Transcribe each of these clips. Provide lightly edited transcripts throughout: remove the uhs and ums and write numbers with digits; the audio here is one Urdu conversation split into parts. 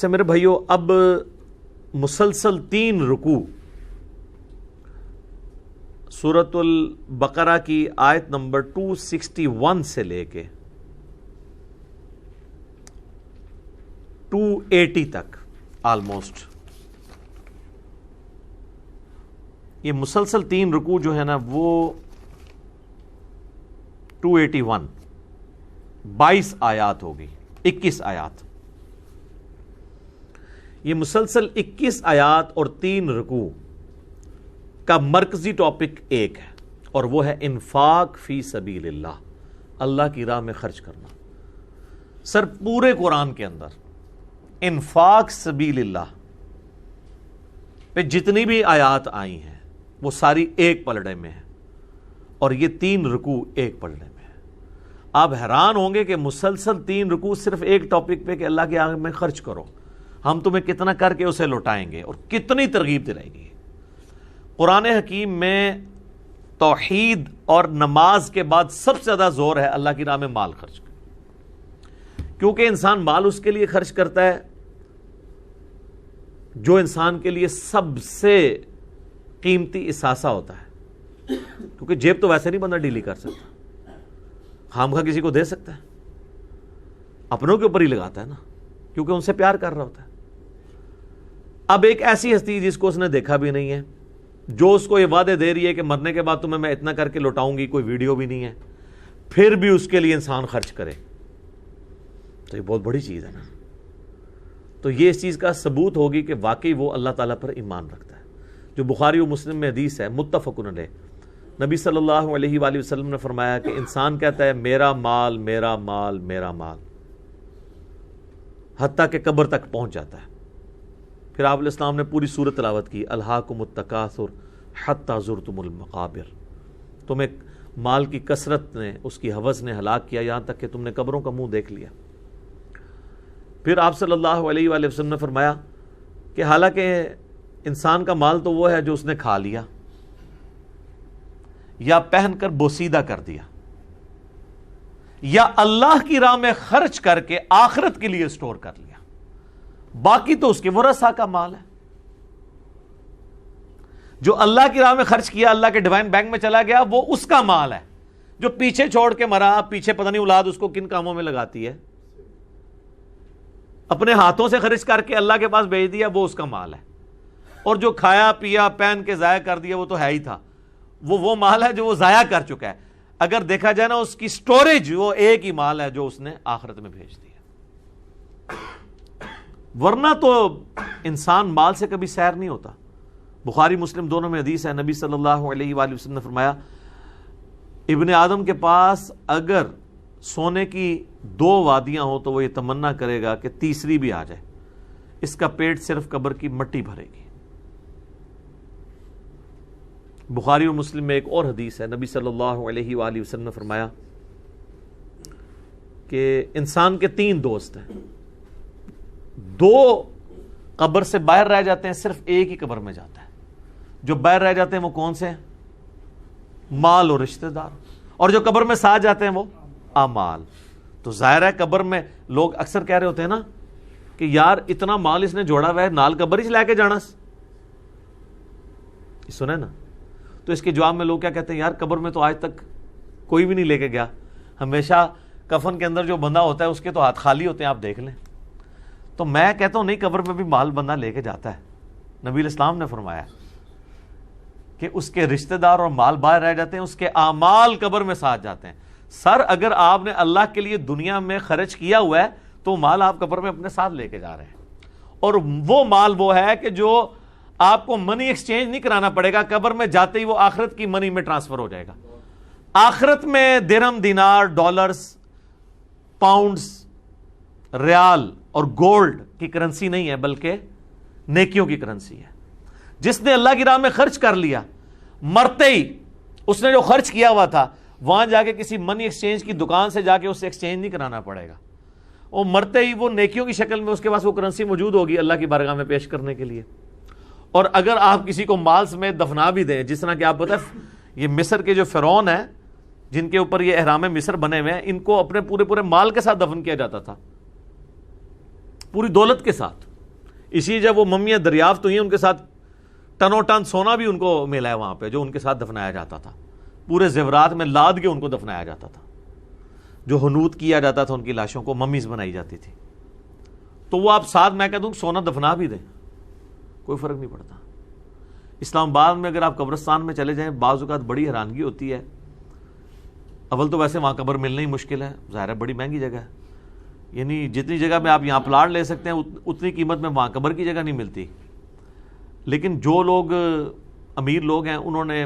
اچھا میرے بھائیو، اب مسلسل 3 رکوع سورۃ البقرہ کی آیت نمبر 261 سے لے کے 280 تک آلموسٹ یہ مسلسل 3 رکوع جو ہے نا وہ 281 22 آیات ہوگی، 21 آیات. یہ مسلسل 21 آیات اور 3 رکوع کا مرکزی ٹاپک ایک ہے، اور وہ ہے انفاق فی سبیل اللہ، اللہ کی راہ میں خرچ کرنا. سر پورے قرآن کے اندر انفاق سبیل اللہ پہ جتنی بھی آیات آئی ہیں وہ ساری ایک پلڑے میں ہیں، اور یہ 3 رکوع ایک پلڑے میں ہیں. آپ حیران ہوں گے کہ مسلسل 3 رکوع صرف ایک ٹاپک پہ کہ اللہ کی راہ میں خرچ کرو، ہم تمہیں کتنا کر کے اسے لوٹائیں گے، اور کتنی ترغیب دلائے گی. قرآن حکیم میں توحید اور نماز کے بعد سب سے زیادہ زور ہے اللہ کی راہ میں مال خرچ کرنا، کیونکہ انسان مال اس کے لیے خرچ کرتا ہے جو انسان کے لیے سب سے قیمتی اثاثہ ہوتا ہے، کیونکہ جیب تو ویسے نہیں بندہ ڈیلی کر سکتا، خامخواہ کسی کو دے سکتا ہے، اپنوں کے اوپر ہی لگاتا ہے نا، کیونکہ ان سے پیار کر رہا ہوتا ہے. اب ایک ایسی ہستی جس کو اس نے دیکھا بھی نہیں ہے، جو اس کو یہ وعدے دے رہی ہے کہ مرنے کے بعد تمہیں میں اتنا کر کے لوٹاؤں گی، کوئی ویڈیو بھی نہیں ہے، پھر بھی اس کے لیے انسان خرچ کرے، تو یہ بہت بڑی چیز ہے نا. تو یہ اس چیز کا ثبوت ہوگی کہ واقعی وہ اللہ تعالیٰ پر ایمان رکھتا ہے. جو بخاری و مسلم میں حدیث ہے متفق علیہ، نبی صلی اللہ علیہ وآلہ وسلم نے فرمایا کہ انسان کہتا ہے میرا مال میرا مال میرا مال، حتیٰ کہ قبر تک پہنچ جاتا ہے. پھر آپ علیہ السلام نے پوری سورت تلاوت کی، الہاکم التکاثر حتی زرتم المقابر، تمہیں مال کی کثرت نے، اس کی ہوس نے ہلاک کیا یہاں تک کہ تم نے قبروں کا منہ دیکھ لیا. پھر آپ صلی اللہ علیہ وآلہ وسلم نے فرمایا کہ حالانکہ انسان کا مال تو وہ ہے جو اس نے کھا لیا یا پہن کر بوسیدہ کر دیا یا اللہ کی راہ میں خرچ کر کے آخرت کے لیے سٹور کر لیا، باقی تو اس کے ورثاء کا مال ہے. جو اللہ کی راہ میں خرچ کیا، اللہ کے ڈیوائن بینک میں چلا گیا، وہ اس کا مال ہے. جو پیچھے چھوڑ کے مرا، پیچھے پتہ نہیں اولاد اس کو کن کاموں میں لگاتی ہے، اپنے ہاتھوں سے خرچ کر کے اللہ کے پاس بھیج دیا، وہ اس کا مال ہے. اور جو کھایا پیا پہن کے ضائع کر دیا وہ تو ہے ہی تھا، وہ مال ہے جو وہ ضائع کر چکا ہے. اگر دیکھا جائے نا اس کی سٹوریج، وہ ایک ہی مال ہے جو اس نے آخرت میں بھیج دیا. ورنہ تو انسان مال سے کبھی سیر نہیں ہوتا. بخاری مسلم دونوں میں حدیث ہے، نبی صلی اللہ علیہ وآلہ وسلم نے فرمایا ابن آدم کے پاس اگر سونے کی 2 وادیاں ہوں تو وہ یہ تمنا کرے گا کہ تیسری بھی آ جائے، اس کا پیٹ صرف قبر کی مٹی بھرے گی. بخاری اور مسلم میں ایک اور حدیث ہے، نبی صلی اللہ علیہ وآلہ وسلم نے فرمایا کہ انسان کے 3 دوست ہیں، 2 قبر سے باہر رہ جاتے ہیں، صرف ایک ہی قبر میں جاتا ہے. جو باہر رہ جاتے ہیں وہ کون سے ہیں؟ مال اور رشتہ دار. اور جو قبر میں ساتھ جاتے ہیں وہ اعمال. تو ظاہر ہے قبر میں لوگ اکثر کہہ رہے ہوتے ہیں نا کہ یار اتنا مال اس نے جوڑا ہوا ہے، نال قبر ہی لے کے جانا. سنے نا؟ تو اس کے جواب میں لوگ کیا کہتے ہیں، یار قبر میں تو آج تک کوئی بھی نہیں لے کے گیا، ہمیشہ کفن کے اندر جو بندہ ہوتا ہے اس کے تو ہاتھ خالی ہوتے ہیں، آپ دیکھ لیں. تو میں کہتا ہوں نہیں، قبر میں بھی مال بندہ لے کے جاتا ہے. نبی علیہ السلام نے فرمایا کہ اس کے رشتہ دار اور مال باہر رہ جاتے ہیں، اس کے اعمال قبر میں ساتھ جاتے ہیں. سر اگر آپ نے اللہ کے لیے دنیا میں خرچ کیا ہوا ہے تو مال آپ قبر میں اپنے ساتھ لے کے جا رہے ہیں. اور وہ مال وہ ہے کہ جو آپ کو منی ایکسچینج نہیں کرانا پڑے گا، قبر میں جاتے ہی وہ آخرت کی منی میں ٹرانسفر ہو جائے گا. آخرت میں درہم، دینار، ڈالرز، پاؤنڈز، ریال اور گولڈ کی کرنسی نہیں ہے، بلکہ نیکیوں کی کرنسی ہے. جس نے اللہ کی راہ میں خرچ کر لیا، مرتے ہی اس نے جو خرچ کیا ہوا تھا وہاں جا کے کسی منی ایکسچینج کی دکان سے جا کے اسے ایکسچینج نہیں کرانا پڑے گا. وہ مرتے ہی وہ نیکیوں کی شکل میں اس کے پاس وہ کرنسی موجود ہوگی اللہ کی بارگاہ میں پیش کرنے کے لیے. اور اگر آپ کسی کو مال سمیت دفنا بھی دیں، جس طرح کہ آپ پتہ ہے یہ مصر کے جو فرعون ہیں جن کے اوپر یہ احرام مصر بنے ہوئے ہیں، ان کو اپنے پورے مال کے ساتھ دفن کیا جاتا تھا، پوری دولت کے ساتھ. اسی جب وہ ممیاں دریافت ہوئی ہیں ان کے ساتھ ٹنوں ٹن سونا بھی ان کو ملا ہے وہاں پہ جو ان کے ساتھ دفنایا جاتا تھا، پورے زیورات میں لاد کے ان کو دفنایا جاتا تھا، جو حنوط کیا جاتا تھا ان کی لاشوں کو ممیز بنائی جاتی تھی. تو وہ آپ ساتھ میں کہہ دوں سونا دفنا بھی دیں کوئی فرق نہیں پڑتا. اسلام آباد میں اگر آپ قبرستان میں چلے جائیں بعض اوقات بڑی حیرانگی ہوتی ہے. اول تو ویسے وہاں قبر ملنا ہی مشکل ہے، ظاہر ہے بڑی مہنگی جگہ ہے، یعنی جتنی جگہ میں آپ یہاں پلاٹ لے سکتے ہیں اتنی قیمت میں وہاں قبر کی جگہ نہیں ملتی. لیکن جو لوگ امیر لوگ ہیں انہوں نے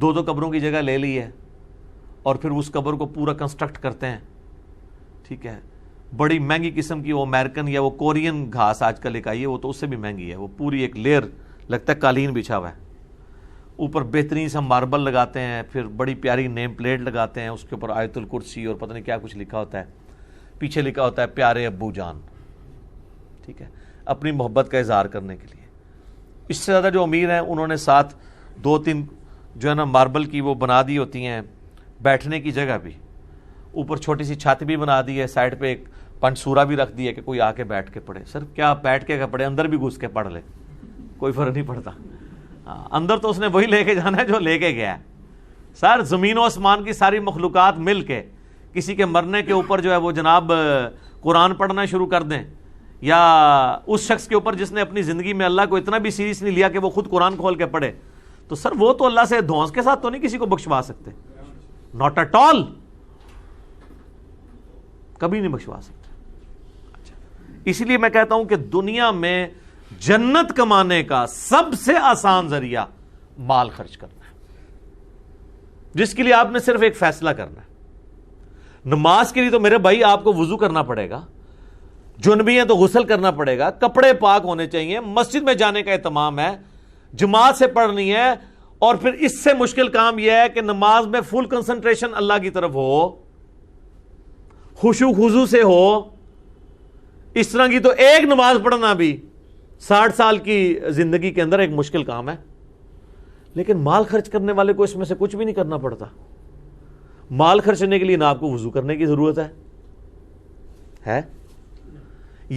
2 قبروں کی جگہ لے لی ہے اور پھر اس قبر کو پورا کنسٹرکٹ کرتے ہیں. ٹھیک ہے، بڑی مہنگی قسم کی وہ امریکن یا وہ کورین گھاس آج کل ایک آئی ہے، وہ تو اس سے بھی مہنگی ہے، وہ پوری ایک لیئر لگتا ہے قالین بچھا ہوا ہے، اوپر بہترین سا ماربل لگاتے ہیں، پھر بڑی پیاری نیم پلیٹ لگاتے ہیں، اس کے اوپر آیت الکرسی اور پتہ نہیں کیا کچھ لکھا ہوتا ہے، پیچھے لکھا ہوتا ہے پیارے ابو جان. ٹھیک ہے، اپنی محبت کا اظہار کرنے کے لیے. اس سے زیادہ جو امیر ہیں انہوں نے ساتھ 2-3 جو ہے نا ماربل کی وہ بنا دی ہوتی ہیں بیٹھنے کی جگہ بھی، اوپر چھوٹی سی چھت بھی بنا دی ہے، سائڈ پہ ایک پنسورا بھی رکھ دی ہے کہ کوئی آ کے بیٹھ کے پڑھے. سر کیا بیٹھ کے پڑھے، اندر بھی گھس کے پڑھ لے کوئی فرق نہیں پڑتا. اندر تو اس نے وہی لے کے جانا ہے جو لے کے گیا ہے. سر زمین و آسمان کی ساری مخلوقات مل کے کسی کے مرنے کے اوپر جو ہے وہ جناب قرآن پڑھنا شروع کر دیں، یا اس شخص کے اوپر جس نے اپنی زندگی میں اللہ کو اتنا بھی سیریس نہیں لیا کہ وہ خود قرآن کھول کے پڑھے، تو سر وہ تو اللہ سے دھونس کے ساتھ تو نہیں کسی کو بخشوا سکتے، ناٹ ایٹ آل، کبھی نہیں بخشوا سکتے. اسی لیے میں کہتا ہوں کہ دنیا میں جنت کمانے کا سب سے آسان ذریعہ مال خرچ کرنا ہے، جس کے لیے آپ نے صرف ایک فیصلہ کرنا ہے. نماز کے لیے تو میرے بھائی آپ کو وضو کرنا پڑے گا، جنبی ہیں تو غسل کرنا پڑے گا، کپڑے پاک ہونے چاہیے، مسجد میں جانے کا اہتمام ہے، جماعت سے پڑھنی ہے، اور پھر اس سے مشکل کام یہ ہے کہ نماز میں فل کنسنٹریشن اللہ کی طرف ہو، خشوع خضوع سے ہو. اس طرح کی تو ایک نماز پڑھنا بھی 60 سال کی زندگی کے اندر ایک مشکل کام ہے. لیکن مال خرچ کرنے والے کو اس میں سے کچھ بھی نہیں کرنا پڑتا. مال خرچنے کے لیے نہ آپ کو وضو کرنے کی ضرورت ہے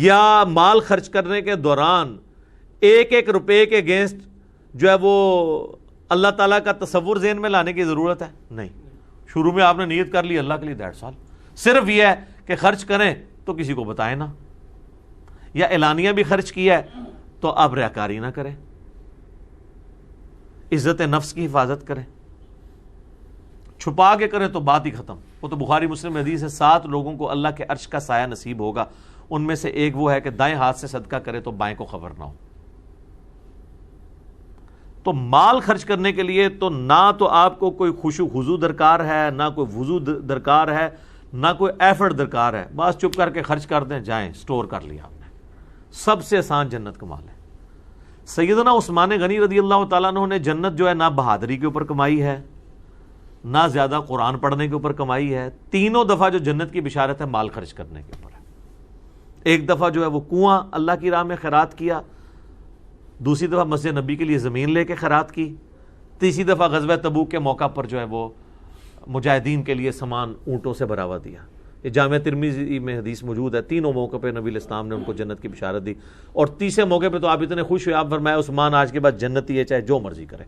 یا مال خرچ کرنے کے دوران ایک ایک روپے کے اگینسٹ جو ہے وہ اللہ تعالیٰ کا تصور ذہن میں لانے کی ضرورت ہے نہیں. شروع میں آپ نے نیت کر لی اللہ کے لیے، دیٹس آل. صرف یہ ہے کہ خرچ کریں تو کسی کو بتائیں نہ، یا اعلانیہ بھی خرچ کیا ہے تو آپ ریاکاری نہ کریں، عزت نفس کی حفاظت کریں. چھپا کے کریں تو بات ہی ختم. وہ تو بخاری مسلم حدیث ہے 7 لوگوں کو اللہ کے عرش کا سایہ نصیب ہوگا، ان میں سے ایک وہ ہے کہ دائیں ہاتھ سے صدقہ کرے تو بائیں کو خبر نہ ہو. تو مال خرچ کرنے کے لیے تو نہ تو آپ کو کوئی خشوع خضوع درکار ہے، نہ کوئی وضو درکار ہے، نہ کوئی ایفرٹ درکار ہے. بس چپ کر کے خرچ کر دیں، جائیں سٹور کر لیا آپ نے. سب سے آسان جنت کا مال ہے. سیدنا عثمان غنی رضی اللہ تعالیٰ عنہ نے جنت جو ہے نہ بہادری کے اوپر کمائی ہے، نہ زیادہ قرآن پڑھنے کے اوپر کمائی ہے. 3 دفعہ جو جنت کی بشارت ہے مال خرچ کرنے کے اوپر ہے. ایک دفعہ جو ہے وہ کنواں اللہ کی راہ میں خیرات کیا، دوسری دفعہ مسجد نبی کے لیے زمین لے کے خیرات کی، تیسری دفعہ غزوہ تبوک کے موقع پر جو ہے وہ مجاہدین کے لیے سامان اونٹوں سے بھرا ہوا دیا. یہ جامعہ ترمذی میں حدیث موجود ہے. 3 موقع پہ نبی الاسلام نے ان کو جنت کی بشارت دی، اور تیسرے موقع پہ تو آپ اتنے خوش ہوئے، آپ فرمایا عثمان آج کے بعد جنتی ہے چاہے جو مرضی کرے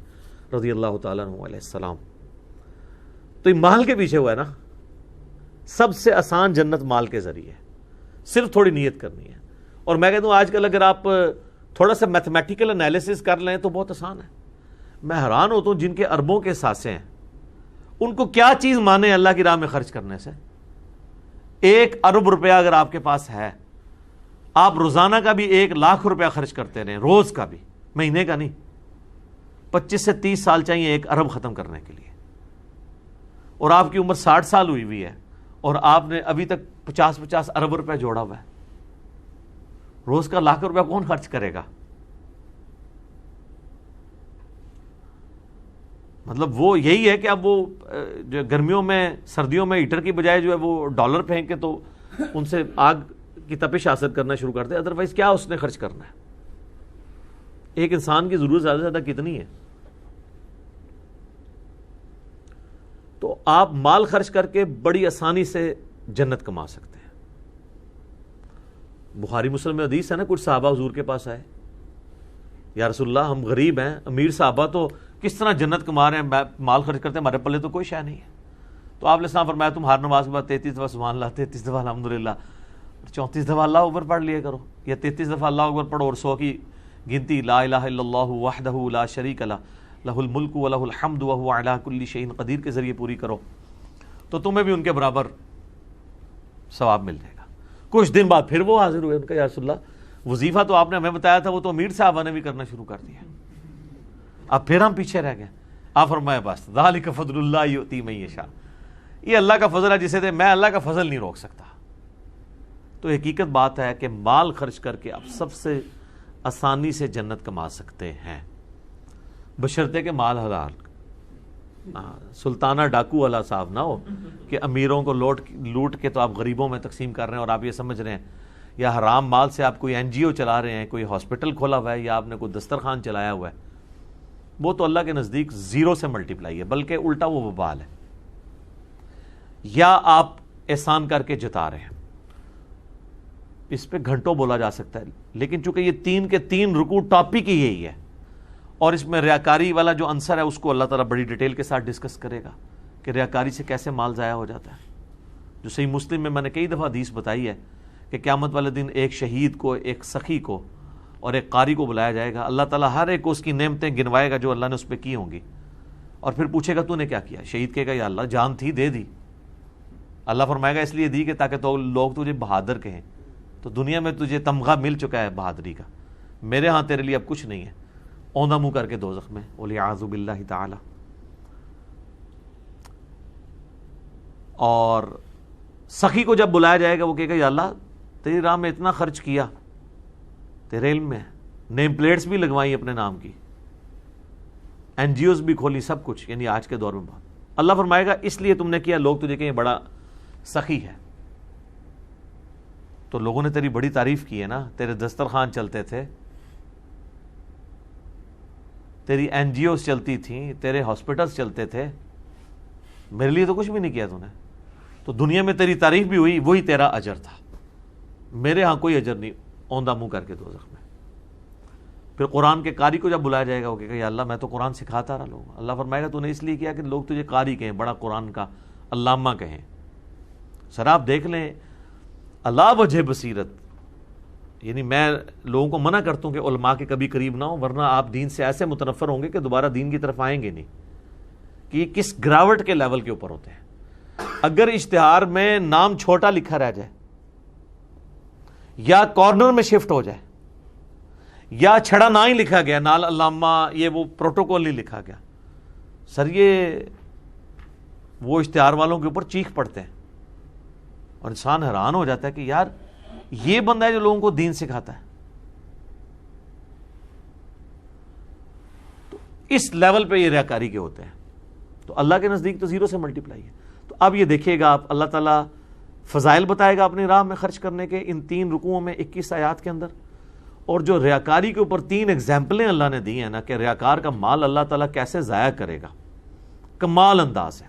رضی اللہ تعالیٰ عنہ علیہ السلام. تو یہ مال کے پیچھے ہوا ہے نا. سب سے آسان جنت مال کے ذریعے، صرف تھوڑی نیت کرنی ہے. اور میں کہتا ہوں آج کل اگر آپ تھوڑا سا میتھمیٹیکل انالیسس کر لیں تو بہت آسان ہے. میں حیران ہوتا ہوں جن کے اربوں کے ساسے ہیں ان کو کیا چیز مانے اللہ کی راہ میں خرچ کرنے سے. 1 ارب روپیہ اگر آپ کے پاس ہے، آپ روزانہ کا بھی 1 لاکھ روپیہ خرچ کرتے رہیں، روز کا بھی، مہینے کا نہیں. 25 سے 30 سال چاہیے 1 ارب ختم کرنے کے لیے، اور آپ کی عمر 60 سال ہوئی ہے اور آپ نے ابھی تک 50 ارب روپے جوڑا ہوا ہے. روز کا 1 لاکھ روپیہ کون خرچ کرے گا؟ مطلب وہ یہی ہے کہ اب وہ جو گرمیوں میں سردیوں میں ہیٹر کی بجائے جو ہے وہ ڈالر پھینکے تو ان سے آگ کی تپش حاصل کرنا شروع کر دے. ادروائز کیا اس نے خرچ کرنا ہے؟ ایک انسان کی ضرورت زیادہ سے زیادہ کتنی ہے؟ تو آپ مال خرچ کر کے بڑی آسانی سے جنت کما سکتے ہیں. بخاری مسلم میں حدیث ہے نا، کچھ صحابہ حضور کے پاس آئے، یا رسول اللہ ہم غریب ہیں، امیر صحابہ تو کس طرح جنت کما رہے ہیں، مال خرچ کرتے ہیں، ہمارے پلے تو کوئی شے نہیں ہے. تو آپ علیہ السلام فرمایا تم ہر نماز کے بعد 33 دفعہ سبحان اللہ، 33 دفعہ الحمدللہ، 34 دفعہ اللہ اکبر پڑھ لیا کرو، یا 33 دفعہ اللہ اکبر پڑھو اور 100 کی گنتی لا الہ الا اللہ وحدہ لا شریک لہ لہ الملک ولہ الحمد وہو علی کل شیء قدیر کے ذریعے پوری کرو تو تمہیں بھی ان کے برابر ثواب مل جائے گا. کچھ دن بعد پھر وہ حاضر ہوئے، ان کا یا رسول اللہ وظیفہ تو آپ نے ہمیں بتایا تھا، وہ تو امیر صاحبہ نے بھی کرنا شروع کر دیا، اب پھر ہم پیچھے رہ گئے. آپ فرمایا بس ذالک فضل اللہ یؤتی من یشاء، یہ اللہ کا فضل ہے جسے دے، میں اللہ کا فضل نہیں روک سکتا. تو حقیقت بات ہے کہ مال خرچ کر کے آپ سب سے آسانی سے جنت کما سکتے ہیں، بشرطے کہ مال حلال. سلطانہ ڈاکو والا صاحب نہ ہو کہ امیروں کو لوٹ کے تو آپ غریبوں میں تقسیم کر رہے ہیں اور آپ یہ سمجھ رہے ہیں، یا حرام مال سے آپ کوئی NGO چلا رہے ہیں، کوئی ہاسپٹل کھولا ہوا ہے، یا آپ نے کوئی دسترخوان چلایا ہوا ہے. وہ تو اللہ کے نزدیک زیرو سے ملٹیپلائی ہے، بلکہ الٹا وہ وبال ہے. یا آپ احسان کر کے جتا رہے ہیں. اس پہ گھنٹوں بولا جا سکتا ہے، لیکن چونکہ یہ 3 کے 3 رکوع ٹاپک ہی یہی ہے، اور اس میں ریاکاری والا جو عنصر ہے اس کو اللہ تعالیٰ بڑی ڈیٹیل کے ساتھ ڈسکس کرے گا کہ ریاکاری سے کیسے مال ضائع ہو جاتا ہے. جو صحیح مسلم میں نے کئی دفعہ حدیث بتائی ہے کہ قیامت والے دن ایک شہید کو، ایک سخی کو اور ایک قاری کو بلایا جائے گا. اللہ تعالیٰ ہر ایک کو اس کی نعمتیں گنوائے گا جو اللہ نے اس پہ کی ہوں گی، اور پھر پوچھے گا تو نے کیا کیا. شہید کہے گا یا اللہ جان تھی دے دی. اللہ فرمائے گا اس لیے دی کہ تاکہ تو لوگ تجھے بہادر کہیں، تو دنیا میں تجھے تمغہ مل چکا ہے بہادری کا، میرے ہاں تیرے لیے اب کچھ نہیں ہے. اوندھا منہ کر کے دوزخ میں، وَلِعَاذُ بِاللَّهِ تعالی. اور سخی کو جب بلایا جائے گا وہ کہے گا یا اللہ تیری راہ میں اتنا خرچ کیا، تیرے علم میں نیم پلیٹس بھی لگوائی اپنے نام کی، NGOs بھی کھولی، سب کچھ، یعنی آج کے دور میں بہت. اللہ فرمائے گا اس لیے تم نے کیا، لوگ تجھے کہیں بڑا سخی ہے، تو لوگوں نے تیری بڑی تعریف کی ہے نا، تیرے دسترخوان چلتے تھے، تیری NGOs چلتی تھیں، تیرے ہاسپٹلز چلتے تھے، میرے لیے تو کچھ بھی نہیں کیا تو نے، تو دنیا میں تیری تعریف بھی ہوئی، وہی تیرا اجر تھا، میرے ہاں کوئی اجر نہیں. اوندھا منہ کر کے دوزخ میں. پھر قرآن کے قاری کو جب بلایا جائے گا وہ کہے گا یا اللہ میں تو قرآن سکھاتا رہا لوگ. اللہ فرمائے گا تو نے اس لیے کیا کہ لوگ تجھے قاری کہیں، بڑا قرآن کا علامہ کہیں. سر آپ دیکھ لیں اللہ وجہ بصیرت، یعنی میں لوگوں کو منع کرتا ہوں کہ علماء کے کبھی قریب نہ ہوں، ورنہ آپ دین سے ایسے متنفر ہوں گے کہ دوبارہ دین کی طرف آئیں گے نہیں، کہ یہ کس گراوٹ کے لیول کے اوپر ہوتے ہیں. اگر اشتہار میں نام چھوٹا لکھا رہ جائے، یا کارنر میں شفٹ ہو جائے، یا چھڑا نہ ہی لکھا گیا، نال علامہ، یہ وہ پروٹوکول نہیں لکھا گیا، سر یہ وہ اشتہار والوں کے اوپر چیخ پڑتے ہیں، اور انسان حیران ہو جاتا ہے کہ یار یہ بندہ ہے جو لوگوں کو دین سکھاتا ہے. تو اس لیول پہ یہ ریاکاری کے ہوتے ہیں. تو اللہ کے نزدیک تو زیرو سے ملٹیپلائی ہے. تو اب یہ دیکھیے گا آپ، اللہ تعالیٰ فضائل بتائے گا اپنی راہ میں خرچ کرنے کے ان 3 رکوعوں میں 21 آیات کے اندر، اور جو ریاکاری کے اوپر 3 ایگزامپلیں اللہ نے دی ہیں نا کہ ریاکار کا مال اللہ تعالیٰ کیسے ضائع کرے گا، کمال انداز ہے.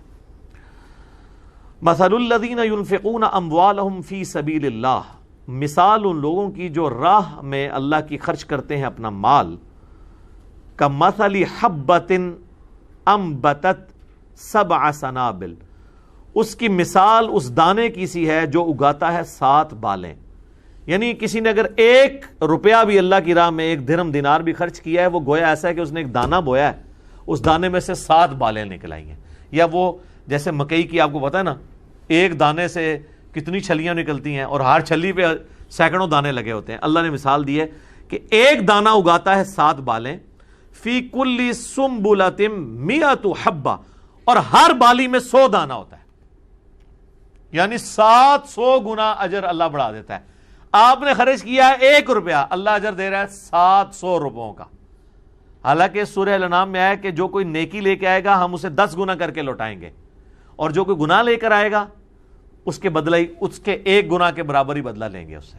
مثل الذین ينفقون اموالهم فی سبیل اللہ، مثال ان لوگوں کی جو راہ میں اللہ کی خرچ کرتے ہیں اپنا مال، کمثل حبۃ انبتت 7 سنابل، اس کی مثال اس دانے کی سی ہے جو اگاتا ہے 7 بالیں. یعنی کسی نے اگر 1 روپیہ بھی اللہ کی راہ میں 1 درہم دینار بھی خرچ کیا ہے، وہ گویا ایسا ہے کہ اس نے ایک دانہ بویا ہے، اس دانے میں سے 7 بالیں نکل آئی ہیں. یا وہ جیسے مکئی کی آپ کو پتا ہے نا، ایک دانے سے کتنی چھلیاں نکلتی ہیں، اور ہر چھلی پہ سینکڑوں دانے لگے ہوتے ہیں. اللہ نے مثال دی ہے کہ ایک دانہ اگاتا ہے 7 بالیں، فی کل سنبلۃ 100 حبہ، اور ہر بالی میں 100 دانہ ہوتا ہے، یعنی 700 گنا اجر اللہ بڑھا دیتا ہے. آپ نے خرچ کیا ہے 1 روپیہ، اللہ اجر دے رہا ہے 700 روپوں کا. حالانکہ سورہ الانعام میں آیا کہ جو کوئی نیکی لے کے آئے گا ہم اسے 10 گنا کر کے لوٹائیں گے، اور جو کوئی گناہ لے کر آئے گا اس کے بدلہ ہی، اس کے 1 گناہ کے برابر ہی بدلہ لیں گے اس سے.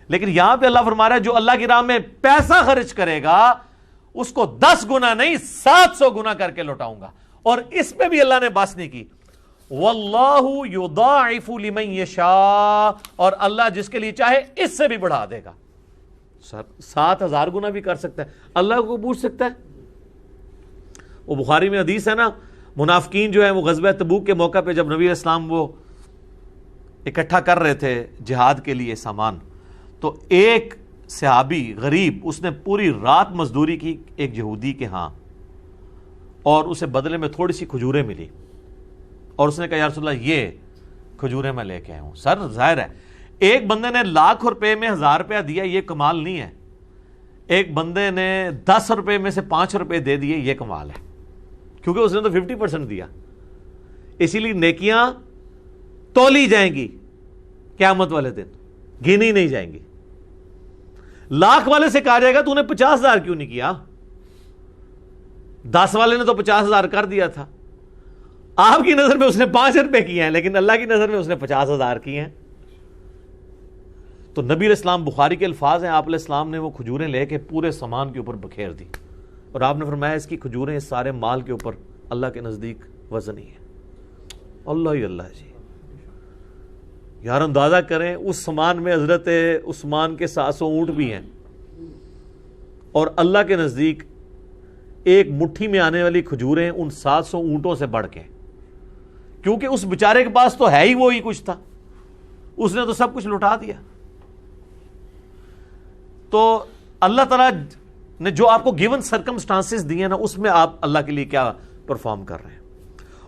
لیکن یہاں پہ اللہ فرما رہا ہے جو اللہ کی راہ میں پیسہ خرچ کرے گا اس کو 10 گنا نہیں 700 گنا کر کے لوٹاؤں گا. اور اس پہ بھی اللہ نے بس نہیں کی، واللہ یضاعف لمن یشاء، اور اللہ جس کے لیے چاہے اس سے بھی بڑھا دے گا. سر 7,000 گنا بھی کر سکتا ہے. اللہ کو پوچھ سکتا ہے؟ وہ بخاری میں حدیث ہے نا، منافقین جو ہیں وہ غزوہ تبوک کے موقع پہ جب نبی علیہ السلام وہ اکٹھا کر رہے تھے جہاد کے لیے سامان، تو ایک صحابی غریب اس نے پوری رات مزدوری کی ایک یہودی کے ہاں، اور اسے بدلے میں تھوڑی سی کھجوریں ملی، اور اس نے کہا یا رسول اللہ یہ کھجوریں میں لے کے آیا ہوں. سر ظاہر ہے ایک بندے نے لاکھ روپے میں 1,000 روپیہ دیا، یہ کمال نہیں ہے. ایک بندے نے 10 روپے میں سے 5 روپے دے دیے، یہ کمال ہے، کیونکہ اس نے تو 50% دیا. اسی لیے نیکیاں تولی جائیں گی قیامت والے دن، گنی نہیں جائیں گی. لاکھ والے سے کہا جائے گا تو نے 50,000 کیوں نہیں کیا؟ 10 والے نے تو 50,000 کر دیا تھا. آپ کی نظر میں اس نے 5 روپے کیے ہیں، لیکن اللہ کی نظر میں اس نے 50,000 کیے ہیں. تو نبی علیہ السلام، بخاری کے الفاظ ہیں، آپ علیہ السلام نے وہ کھجوریں لے کے پورے سامان کے اوپر بکھیر دی، اور آپ نے فرمایا اس کی کھجوریں اس سارے مال کے اوپر اللہ کے نزدیک وزن ہی ہے. اللہ ہی اللہ جی. یار اندازہ کریں اس سامان میں حضرت عثمان کے 700 اونٹ بھی ہیں، اور اللہ کے نزدیک ایک مٹھی میں آنے والی کھجوریں ان 700 اونٹوں سے بڑھ کے، کیونکہ اس بیچارے کے پاس تو ہے ہی وہی کچھ تھا، اس نے تو سب کچھ لٹا دیا. تو اللہ تعالیٰ نے جو آپ کو گیون سرکمسٹانسز دیے نا، اس میں آپ اللہ کے لیے کیا پرفارم کر رہے ہیں.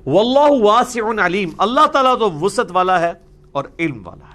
واللہ واسع علیم، اللہ تعالیٰ تو وسعت والا ہے اور علم والا ہے.